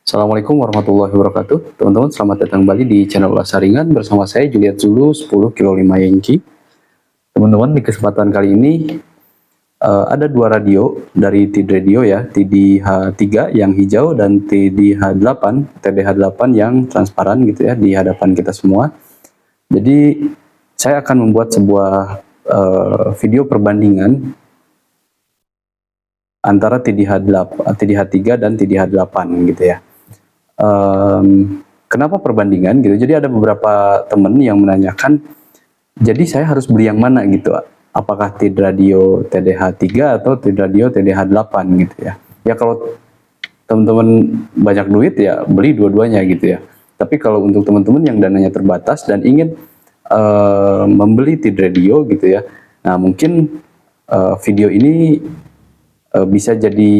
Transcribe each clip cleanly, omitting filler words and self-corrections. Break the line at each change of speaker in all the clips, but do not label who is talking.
Assalamualaikum warahmatullahi wabarakatuh. Teman-teman, selamat datang kembali di channel Ulas Saringan bersama saya Juliet Zulu 10 kilo 5 Yankee. Teman-teman, di kesempatan kali ini ada dua radio dari TID Radio ya, TDH3 yang hijau dan TDH8 yang transparan gitu ya di hadapan kita semua. Jadi saya akan membuat sebuah video perbandingan antara TDH3 dan TDH8 gitu ya. Kenapa perbandingan gitu? Jadi ada beberapa teman yang menanyakan, jadi saya harus beli yang mana gitu? Apakah TID Radio TDH3 atau TID Radio TDH8 gitu ya? Ya kalau teman-teman banyak duit ya beli dua-duanya gitu ya. Tapi kalau untuk teman-teman yang dananya terbatas dan ingin membeli TID Radio gitu ya, nah mungkin video ini bisa jadi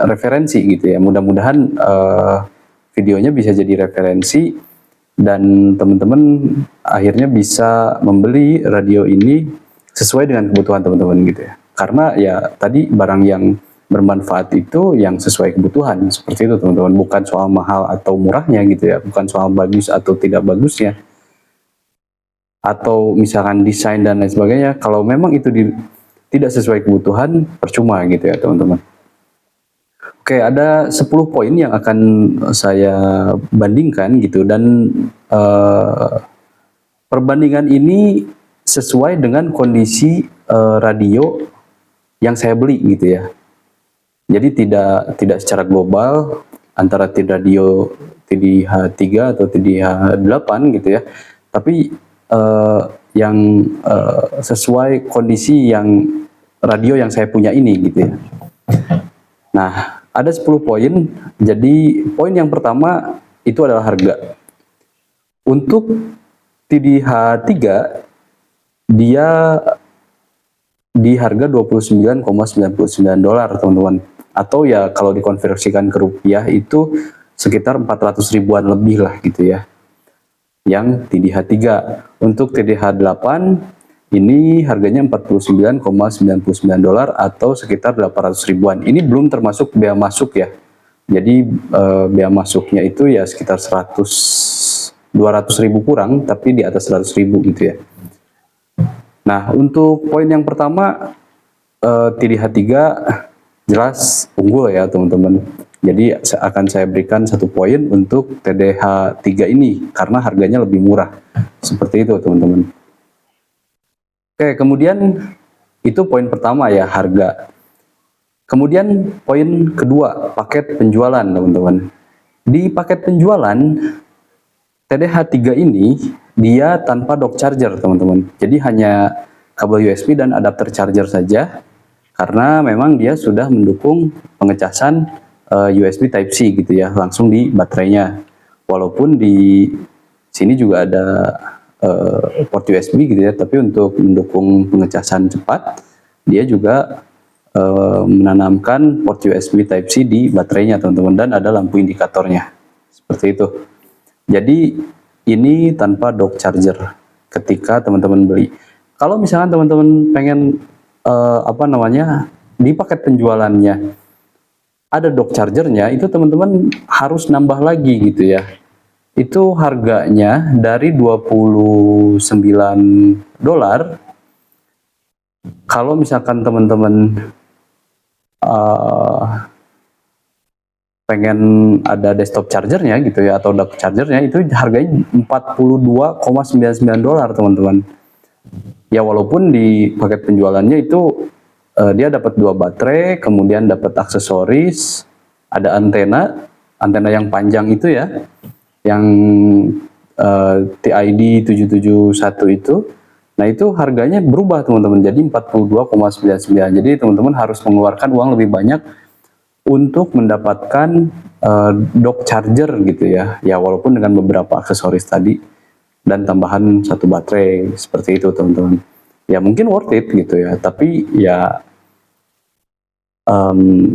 referensi gitu ya. Mudah-mudahan videonya bisa jadi referensi dan teman-teman akhirnya bisa membeli radio ini sesuai dengan kebutuhan teman-teman gitu ya. Karena ya tadi barang yang bermanfaat itu yang sesuai kebutuhan, seperti itu teman-teman. Bukan soal mahal atau murahnya gitu ya, bukan soal bagus atau tidak bagusnya, atau misalkan desain dan lain sebagainya. Kalau memang itu tidak sesuai kebutuhan, percuma gitu ya teman-teman. Oke, ada 10 poin yang akan saya bandingkan gitu, dan perbandingan ini sesuai dengan kondisi radio yang saya beli gitu ya. Jadi tidak secara global antara TID Radio TDH3 atau TDH8 gitu ya. Tapi yang sesuai kondisi yang radio yang saya punya ini gitu ya. Nah, ada 10 poin. Jadi poin yang pertama itu adalah harga. Untuk TDH3 dia di harga $29,99 teman-teman. Atau ya kalau dikonversikan ke rupiah itu sekitar 400 ribuan lebih lah gitu ya. Yang TDH3. Untuk TDH8 ini harganya $49,99 atau sekitar 800 ribuan. Ini belum termasuk bea masuk ya. Jadi bea masuknya itu ya sekitar 200 ribu kurang, tapi di atas 100 ribu gitu ya. Nah, untuk poin yang pertama, TDH3 jelas unggul ya teman-teman. Jadi akan saya berikan 1 poin untuk TDH3 ini karena harganya lebih murah. Seperti itu teman-teman. Oke, kemudian itu poin pertama ya, harga. Kemudian poin kedua, paket penjualan teman-teman. Di paket penjualan TDH3 ini dia tanpa dock charger teman-teman. Jadi hanya kabel USB dan adapter charger saja, karena memang dia sudah mendukung pengecasan USB Type-C gitu ya, langsung di baterainya. Walaupun di sini juga ada port USB gitu ya, tapi untuk mendukung pengecasan cepat dia juga menanamkan port USB Type-C di baterainya teman-teman, dan ada lampu indikatornya seperti itu. Jadi ini tanpa dock charger ketika teman-teman beli. Kalau misalkan teman-teman pengen di paket penjualannya ada dock chargernya, itu teman-teman harus nambah lagi gitu ya. Itu harganya dari $29. Kalau misalkan teman-teman pengen ada desktop chargernya gitu ya, atau dock chargernya, itu harganya $42,99 teman-teman. Ya walaupun di paket penjualannya itu dia dapat 2 baterai, kemudian dapat aksesoris, ada antena yang panjang itu ya, yang TID 771 itu. Nah itu harganya berubah teman-teman, jadi 42,99. Jadi teman-teman harus mengeluarkan uang lebih banyak untuk mendapatkan dock charger gitu ya. Ya walaupun dengan beberapa aksesoris tadi dan tambahan 1 baterai seperti itu teman-teman. Ya mungkin worth it gitu ya, tapi ya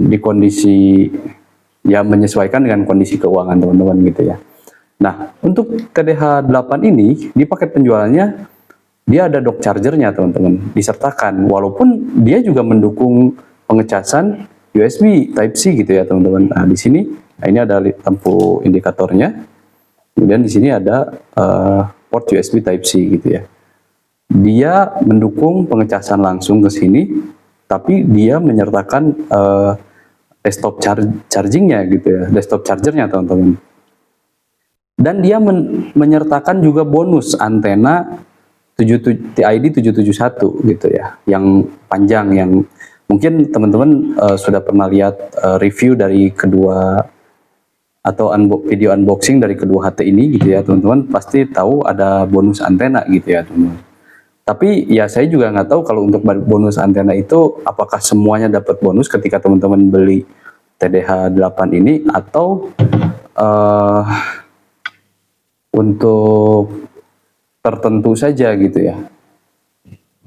di kondisi ya menyesuaikan dengan kondisi keuangan teman-teman gitu ya. Nah, untuk TDH8 ini di paket penjualannya dia ada dock chargernya teman-teman, disertakan, walaupun dia juga mendukung pengecasan USB Type-C gitu ya teman-teman. Nah, di sini Nah, ini ada lampu indikatornya. Kemudian di sini ada port USB Type-C gitu ya. Dia mendukung pengecasan langsung ke sini, tapi dia menyertakan desktop chargingnya gitu ya, desktop chargernya teman-teman. Dan dia menyertakan juga bonus antena TID 771 gitu ya, yang panjang, yang mungkin teman-teman sudah pernah lihat review dari kedua atau video unboxing dari kedua HT ini gitu ya, teman-teman pasti tahu ada bonus antena gitu ya teman-teman. Tapi ya saya juga nggak tahu kalau untuk bonus antena itu apakah semuanya dapat bonus ketika teman-teman beli TDH 8 ini, atau untuk tertentu saja gitu ya.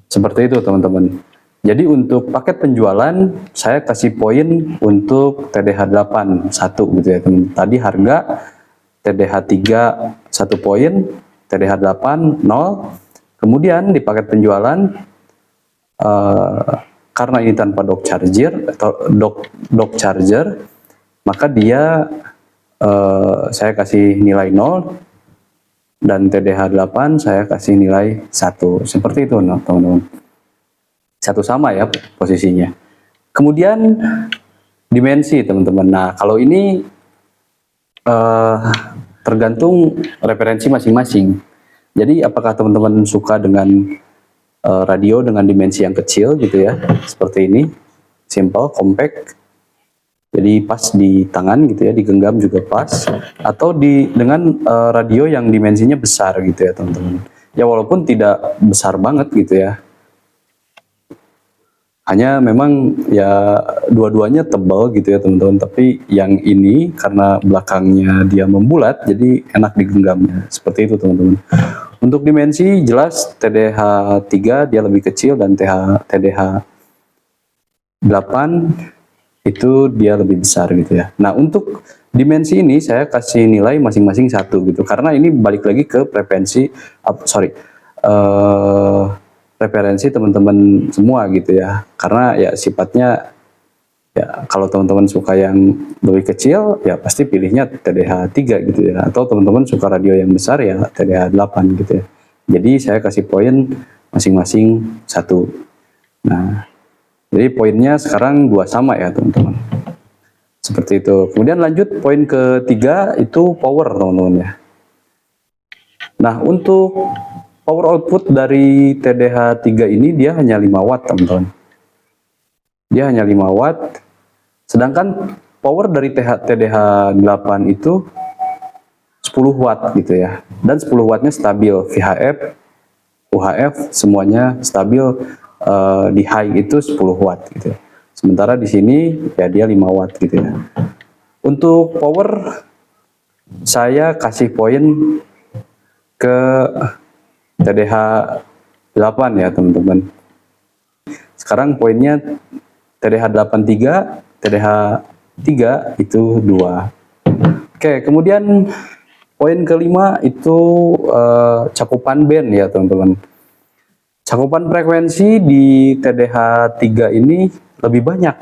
Seperti itu teman-teman. Jadi untuk paket penjualan saya kasih poin untuk TDH 8 1 gitu ya teman. Tadi harga TDH 3 1 poin, TDH 8 0. Kemudian di paket penjualan karena ini tanpa dock charger atau dock charger, maka dia saya kasih nilai 0, dan TDH 8 saya kasih nilai 1. Seperti itu teman-teman. Satu sama ya posisinya. Kemudian dimensi teman-teman. Nah kalau ini tergantung referensi masing-masing. Jadi apakah teman-teman suka dengan radio dengan dimensi yang kecil gitu ya, seperti ini, simple, compact, jadi pas di tangan gitu ya, digenggam juga pas, atau dengan radio yang dimensinya besar gitu ya teman-teman. Ya walaupun tidak besar banget gitu ya, hanya memang ya dua-duanya tebal gitu ya teman-teman, tapi yang ini karena belakangnya dia membulat jadi enak digenggamnya, seperti itu teman-teman. Untuk dimensi jelas TDH 3 dia lebih kecil, dan TDH 8 itu dia lebih besar gitu ya. Nah untuk dimensi ini saya kasih nilai masing-masing 1 gitu, karena ini balik lagi ke referensi teman-teman semua gitu ya, karena ya sifatnya ya kalau teman-teman suka yang lebih kecil ya pasti pilihnya TDH 3 gitu ya, atau teman-teman suka radio yang besar ya TDH 8 gitu ya. Jadi saya kasih poin masing-masing 1. Nah jadi poinnya sekarang 2 sama ya teman-teman, seperti itu. Kemudian lanjut poin ketiga itu power teman-teman ya. Nah untuk power output dari TDH 3 ini dia hanya 5 watt teman-teman. Dia hanya 5 watt. Sedangkan power dari TDH 8 itu 10 watt gitu ya. Dan 10 wattnya stabil, VHF, UHF semuanya stabil, di high itu 10 watt gitu ya. Sementara di sini ya dia 5 watt gitu ya. Untuk power saya kasih poin ke TDH 8 ya teman-teman. Sekarang poinnya TDH 83, TDH 3 itu 2. Oke, kemudian poin kelima itu cakupan band ya teman-teman. Cakupan frekuensi di TDH 3 ini lebih banyak.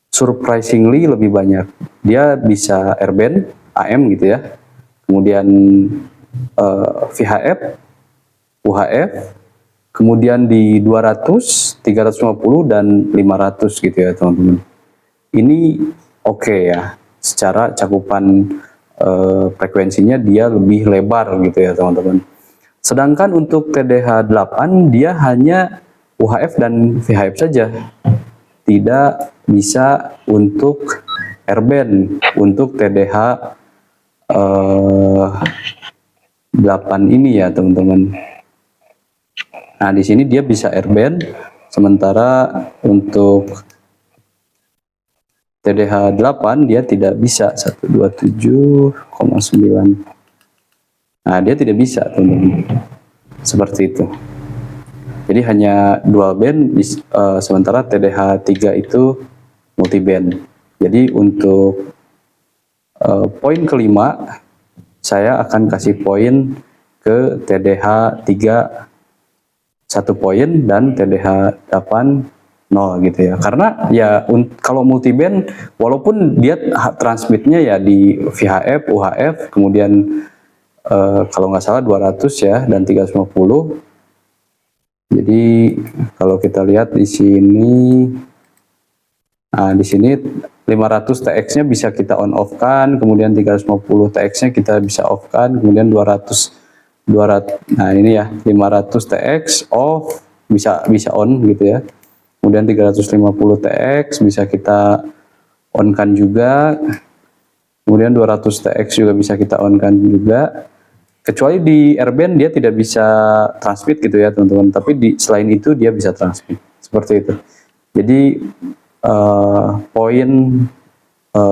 Surprisingly lebih banyak. Dia bisa R band, AM gitu ya. Kemudian VHF, UHF, kemudian di 200, 350 dan 500 gitu ya teman-teman. Ini oke ya, secara cakupan frekuensinya dia lebih lebar gitu ya teman-teman. Sedangkan untuk TDH 8 dia hanya UHF dan VHF saja, tidak bisa untuk R band untuk TDH 8 ini ya teman-teman. Nah di sini dia bisa R band, sementara untuk TDH 8 dia tidak bisa 127,9. Nah dia tidak bisa teman-teman, seperti itu. Jadi hanya dual band, sementara TDH 3 itu multi band. Jadi untuk poin kelima saya akan kasih poin ke TDH 3 1 poin dan TDH 8 nol gitu ya. Karena ya kalau multiband walaupun dia transmitnya ya di VHF, UHF, kemudian kalau nggak salah 200 ya dan 350. Jadi kalau kita lihat di sini, nah di sini 500 TX-nya bisa kita on off kan, kemudian 350 TX-nya kita bisa off kan, kemudian 200, nah ini ya 500 TX off bisa on gitu ya. Kemudian 350 TX bisa kita on kan juga. Kemudian 200 TX juga bisa kita on kan juga. Kecuali di airband dia tidak bisa transmit gitu ya teman-teman, tapi selain itu dia bisa transmit seperti itu. Jadi tambahan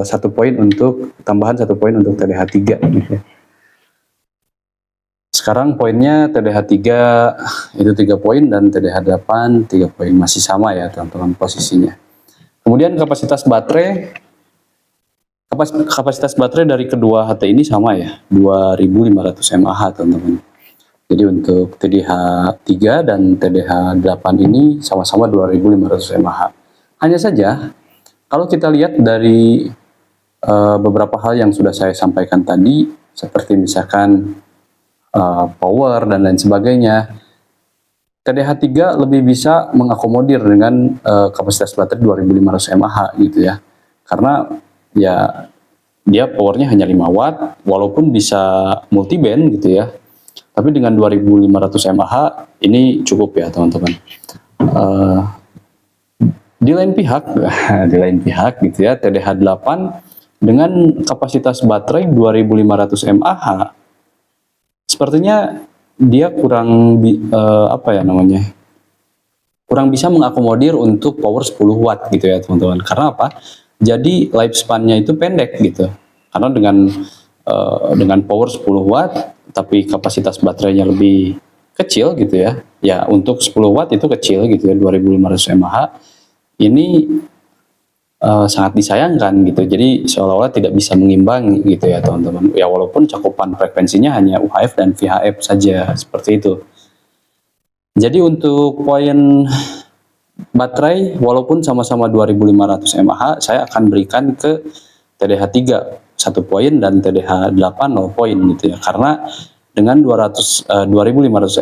satu poin untuk TDH 3 gitu ya. Sekarang poinnya TDH 3 itu 3 poin dan TDH 8 3 poin, masih sama ya teman-teman posisinya. Kemudian kapasitas baterai dari kedua HT ini sama ya, 2500 mAh teman-teman. Jadi untuk TDH 3 dan TDH 8 ini sama-sama 2500 mAh. Hanya saja kalau kita lihat dari beberapa hal yang sudah saya sampaikan tadi, seperti misalkan power dan lain sebagainya, TDH 3 lebih bisa mengakomodir dengan kapasitas baterai 2500 mAh gitu ya. Karena ya dia powernya hanya 5 watt walaupun bisa multiband gitu ya, tapi dengan 2500 mAh ini cukup ya teman-teman. Di lain pihak gitu ya, TDH 8 dengan kapasitas baterai 2500 mAh sepertinya dia kurang kurang bisa mengakomodir untuk power 10 watt gitu ya teman-teman. Karena apa? Jadi lifespan-nya itu pendek gitu. Karena dengan power 10 watt tapi kapasitas baterainya lebih kecil gitu ya. Ya untuk 10 watt itu kecil gitu ya, 2500 mAh. Ini sangat disayangkan gitu. Jadi seolah-olah tidak bisa mengimbangi gitu ya teman-teman. Ya walaupun cakupan frekuensinya hanya UHF dan VHF saja seperti itu. Jadi untuk poin baterai walaupun sama-sama 2500 mAh, saya akan berikan ke TDH 3 1 poin dan TDH 8 0 poin gitu ya. Karena dengan 2500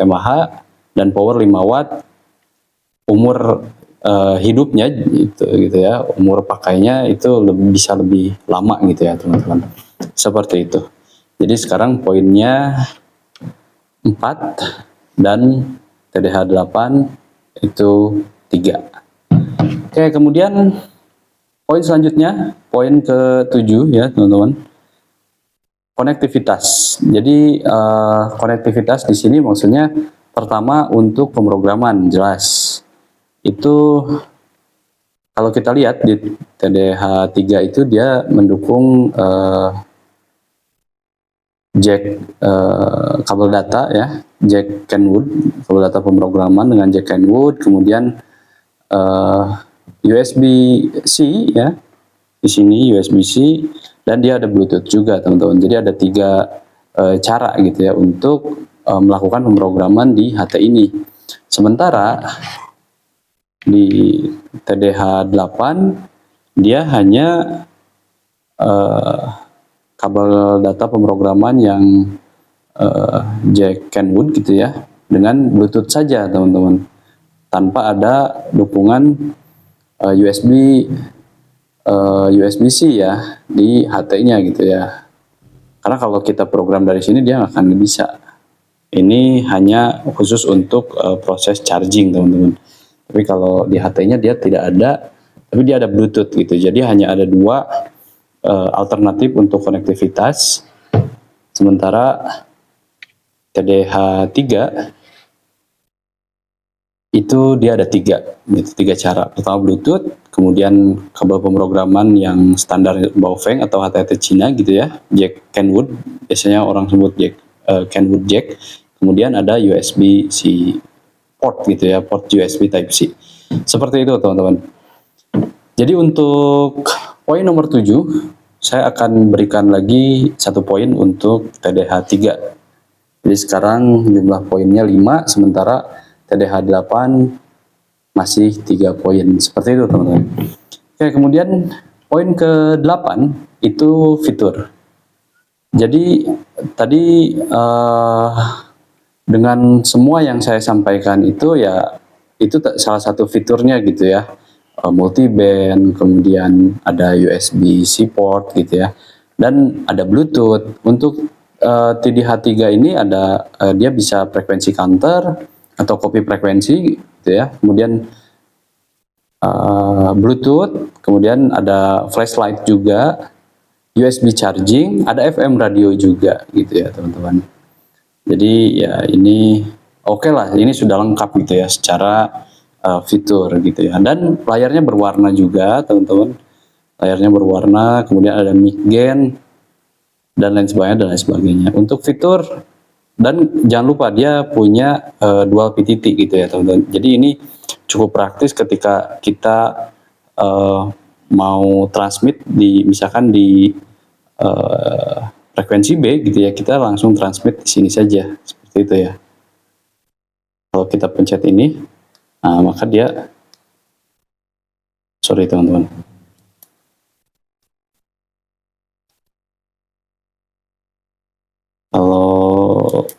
mAh dan power 5 watt, umur hidupnya gitu ya, umur pakainya itu bisa lebih lama gitu ya teman-teman. Seperti itu. Jadi sekarang poinnya 4 dan TDH 8 itu 3. Oke, kemudian poin selanjutnya, poin ke-7 ya teman-teman. Konektivitas. Jadi konektivitas di sini maksudnya pertama untuk pemrograman, jelas. Itu kalau kita lihat di TDH 3 itu dia mendukung jack kabel data ya, jack Kenwood, kabel data pemrograman dengan jack Kenwood, kemudian USB-C ya, di sini USB-C, dan dia ada Bluetooth juga teman-teman. Jadi ada 3 cara gitu ya untuk melakukan pemrograman di HT ini. Sementara di TDH 8 dia hanya kabel data pemrograman yang jack Kenwood gitu ya, dengan Bluetooth saja teman-teman, tanpa ada dukungan USB-C ya di HT-nya gitu ya. Karena kalau kita program dari sini dia nggak akan bisa. Ini hanya khusus untuk proses charging teman-teman. Tapi kalau di HT-nya dia tidak ada, tapi dia ada Bluetooth gitu. Jadi hanya ada 2 alternatif untuk konektivitas. Sementara TDH 3 itu dia ada 3 cara. Pertama Bluetooth, kemudian kabel pemrograman yang standar Baofeng atau HTT Cina gitu ya, jack Kenwood, biasanya orang sebut jack Kenwood jack. Kemudian ada USB-C port gitu ya, port USB Type C. Seperti itu teman-teman. Jadi untuk poin nomor 7, saya akan berikan lagi 1 poin untuk TDH 3. Jadi sekarang jumlah poinnya 5, sementara TDH 8 masih 3 poin. Seperti itu teman-teman. Oke, kemudian poin ke-8 itu fitur. Jadi tadi dengan semua yang saya sampaikan itu ya itu salah satu fiturnya gitu ya. Multi band, kemudian ada USB-C port gitu ya. Dan ada Bluetooth. Untuk TDH3 ini ada dia bisa frekuensi counter atau copy frekuensi gitu ya. Kemudian Bluetooth, kemudian ada flashlight juga, USB charging, ada FM radio juga gitu ya teman-teman. Jadi ya ini oke lah, ini sudah lengkap gitu ya secara fitur gitu ya. Dan layarnya berwarna juga teman-teman, layarnya berwarna, kemudian ada mic gain dan lain sebagainya. Untuk fitur, dan jangan lupa dia punya dual PTT gitu ya teman-teman. Jadi ini cukup praktis ketika kita mau transmit di misalkan di frekuensi B gitu ya, kita langsung transmit di sini saja seperti itu ya. Kalau kita pencet ini, nah maka dia, sorry teman-teman. Kalau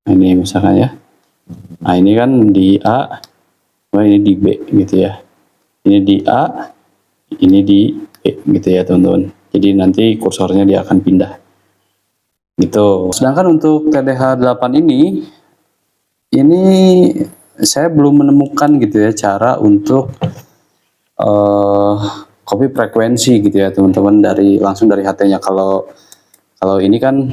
ini misalkan ya, nah ini kan di A, ini di B gitu ya. Ini di A, ini di B gitu ya teman-teman. Jadi nanti kursornya dia akan pindah gitu. Sedangkan untuk TDH8 ini saya belum menemukan gitu ya cara untuk copy frekuensi gitu ya teman-teman, langsung dari HT-nya. Kalau ini kan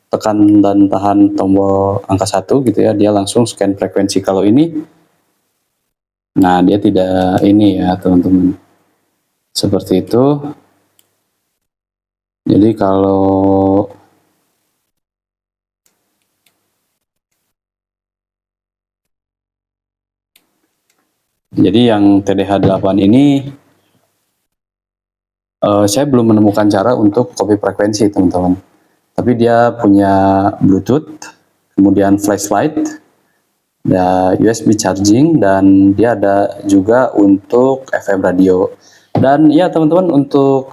tekan dan tahan tombol angka 1 gitu ya, dia langsung scan frekuensi. Kalau ini, nah dia tidak ini ya teman-teman, seperti itu. Jadi yang TDH8 ini saya belum menemukan cara untuk copy frekuensi teman-teman. Tapi dia punya Bluetooth, kemudian flashlight, ada USB charging, dan dia ada juga untuk FM radio. Dan ya teman-teman, untuk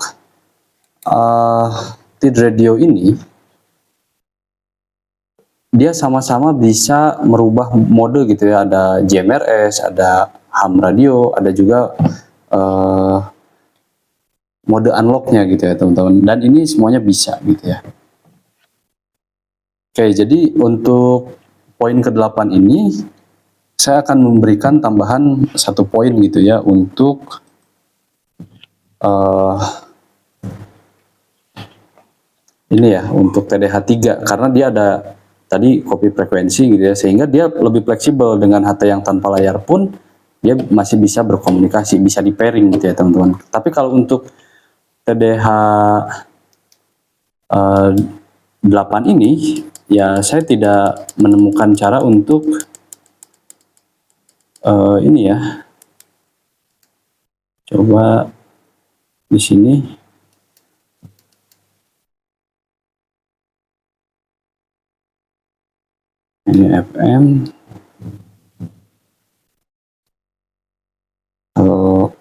TID radio ini dia sama-sama bisa merubah mode gitu ya. Ada JMRS, ada ham radio, ada juga mode unlocknya gitu ya teman-teman. Dan ini semuanya bisa gitu ya. Oke, jadi untuk poin ke-8 ini saya akan memberikan tambahan 1 poin gitu ya untuk ini ya, untuk TDH3, karena dia ada tadi copy frekuensi gitu ya, sehingga dia lebih fleksibel. Dengan HT yang tanpa layar pun dia masih bisa berkomunikasi, bisa di pairing gitu ya teman-teman. Tapi kalau untuk TDH 8 ini ya saya tidak menemukan cara untuk ini ya. Coba di sini. Ini FM. Kalau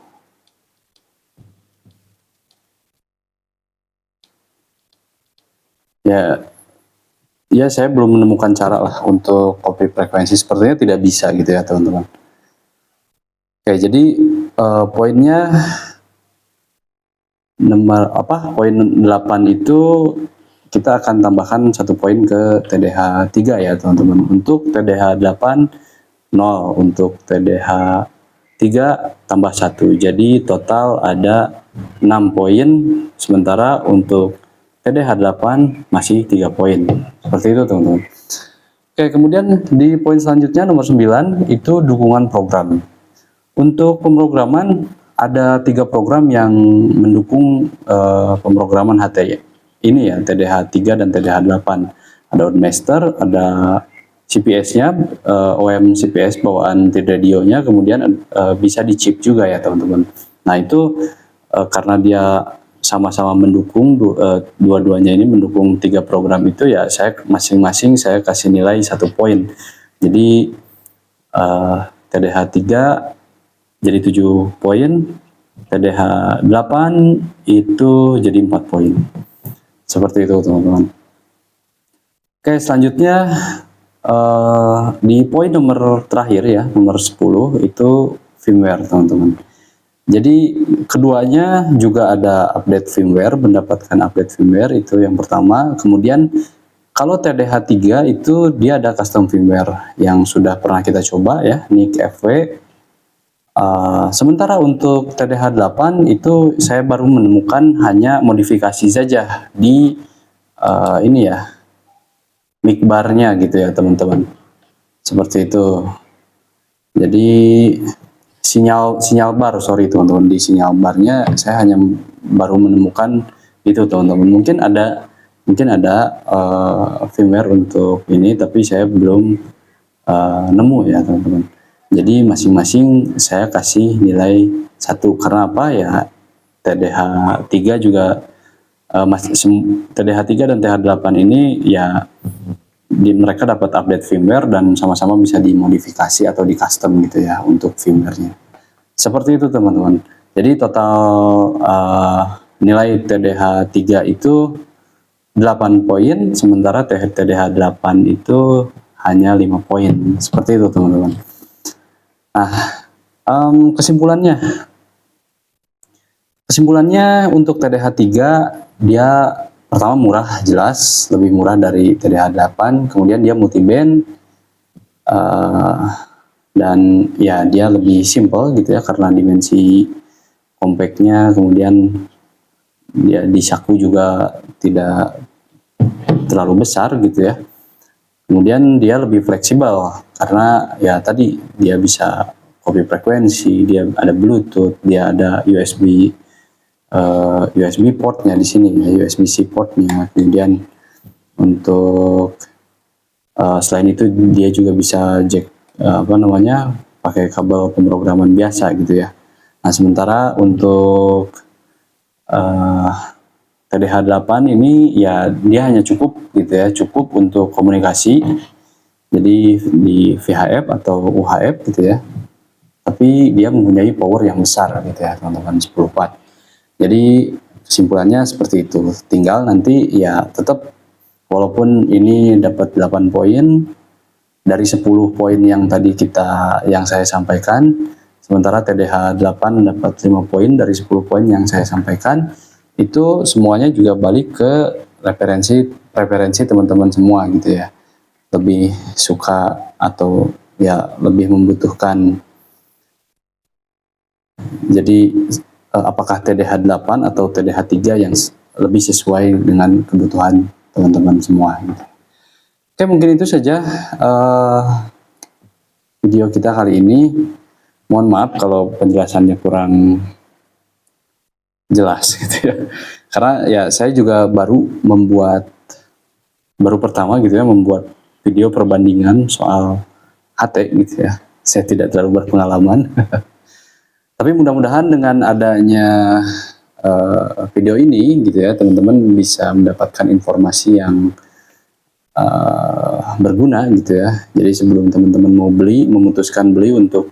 ya saya belum menemukan cara lah untuk copy frekuensi, sepertinya tidak bisa gitu ya teman-teman. Oke, jadi poinnya poin 8 itu kita akan tambahkan 1 poin ke TDH3 ya teman-teman. Untuk TDH 8 0, untuk TDH 3 tambah 1, jadi total ada 6 poin, sementara untuk TDH 8 masih 3 poin. Seperti itu teman-teman. Oke, kemudian di poin selanjutnya nomor 9 itu dukungan program. Untuk pemrograman ada 3 program yang mendukung pemrograman HT ini ya, TDH3 dan TDH8. Ada Oddmaster, ada CPS-nya, OM CPS bawaan TID radionya, kemudian bisa di chip juga ya teman-teman. Nah itu karena dia sama-sama mendukung, dua-duanya ini mendukung 3 program itu, ya saya masing-masing saya kasih nilai 1 poin. Jadi TDH 3 jadi 7 poin, TDH 8 itu jadi 4 poin. Seperti itu teman-teman. Oke, selanjutnya di poin nomor terakhir ya, nomor 10 itu firmware teman-teman. Jadi keduanya juga ada update firmware, mendapatkan update firmware itu yang pertama. Kemudian kalau TDH 3 itu dia ada custom firmware yang sudah pernah kita coba ya, NIC FW. Sementara untuk TDH 8 itu saya baru menemukan hanya modifikasi saja di ini ya, mic bar-nya gitu ya teman-teman. Seperti itu. Jadi sinyal bar, sorry teman-teman, di sinyal barnya saya hanya baru menemukan itu teman-teman. Mungkin ada firmware untuk ini, tapi saya belum nemu ya teman-teman. Jadi masing-masing saya kasih nilai 1. Karena apa ya, TDH 3 juga TDH 3 dan TDH 8 ini ya mereka dapat update firmware dan sama-sama bisa dimodifikasi atau di custom gitu ya untuk firmware-nya. Seperti itu teman-teman. Jadi total nilai TDH 3 itu 8 poin, sementara TDH 8 itu hanya 5 poin. Seperti itu teman-teman. Nah, kesimpulannya untuk TDH 3 dia pertama murah, jelas lebih murah dari TDH 8, kemudian dia multiband, dan ya dia lebih simple gitu ya karena dimensi compactnya, kemudian dia di saku juga tidak terlalu besar gitu ya. Kemudian dia lebih fleksibel karena ya tadi dia bisa copy frekuensi, dia ada Bluetooth, dia ada USB portnya di sini, USB-C portnya. Kemudian untuk selain itu dia juga bisa jack pakai kabel pemrograman biasa gitu ya. Nah sementara untuk TDH 8 ini ya dia hanya cukup gitu ya, cukup untuk komunikasi. Jadi di VHF atau UHF gitu ya. Tapi dia mempunyai power yang besar gitu ya teman-teman, 10 watt. Jadi kesimpulannya seperti itu. Tinggal nanti ya tetap walaupun ini dapat 8 poin dari 10 poin yang tadi yang saya sampaikan, sementara TDH 8 dapat 5 poin dari 10 poin yang saya sampaikan, itu semuanya juga balik ke preferensi teman-teman semua gitu ya. Lebih suka atau ya lebih membutuhkan. Jadi apakah TDH 8 atau TDH 3 yang lebih sesuai dengan kebutuhan teman-teman semua gitu. Oke, mungkin itu saja video kita kali ini. Mohon maaf kalau penjelasannya kurang jelas gitu ya. Karena ya saya juga baru pertama gitu ya membuat video perbandingan soal HT gitu ya. Saya tidak terlalu berpengalaman. Tapi mudah-mudahan dengan adanya video ini gitu ya, teman-teman bisa mendapatkan informasi yang berguna gitu ya. Jadi sebelum teman-teman mau memutuskan beli untuk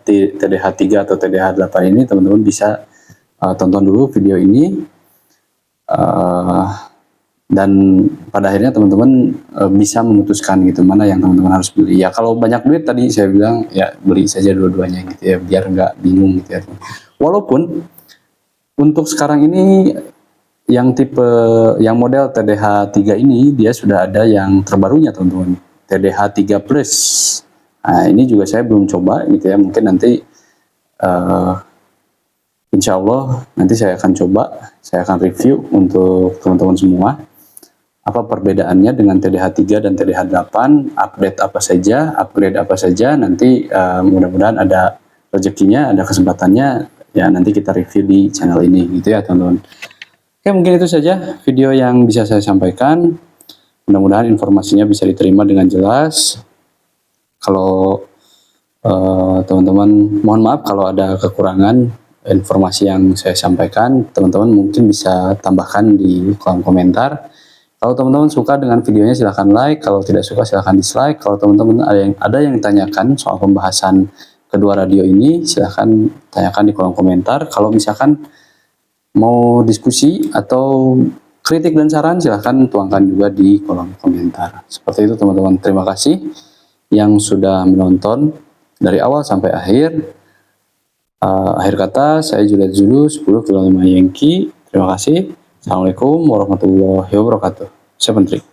TDH 3 atau TDH 8 ini, teman-teman bisa tonton dulu video ini. Dan pada akhirnya teman-teman bisa memutuskan gitu mana yang teman-teman harus beli. Ya kalau banyak duit tadi saya bilang ya beli saja dua-duanya gitu ya, biar nggak bingung gitu ya. Walaupun untuk sekarang ini yang model TDH 3 ini dia sudah ada yang terbarunya teman-teman, TDH 3 Plus. Nah ini juga saya belum coba gitu ya, mungkin nanti insya Allah nanti saya akan coba, saya akan review untuk teman-teman semua. Apa perbedaannya dengan TDH 3 dan TDH 8, upgrade apa saja, nanti mudah-mudahan ada rezekinya, ada kesempatannya, ya nanti kita review di channel ini gitu ya teman-teman. Oke, mungkin itu saja video yang bisa saya sampaikan. Mudah-mudahan informasinya bisa diterima dengan jelas. Kalau teman-teman, mohon maaf kalau ada kekurangan, informasi yang saya sampaikan, teman-teman mungkin bisa tambahkan di kolom komentar. Kalau teman-teman suka dengan videonya silahkan like, kalau tidak suka silahkan dislike. Kalau teman-teman ada yang ditanyakan soal pembahasan kedua radio ini, silahkan tanyakan di kolom komentar. Kalau misalkan mau diskusi atau kritik dan saran, silahkan tuangkan juga di kolom komentar. Seperti itu teman-teman, terima kasih yang sudah menonton dari awal sampai akhir. Akhir kata, saya Juliet Zulu 10 kilo 5 Yankee. Terima kasih. Assalamualaikum warahmatullahi wabarakatuh. 7 3.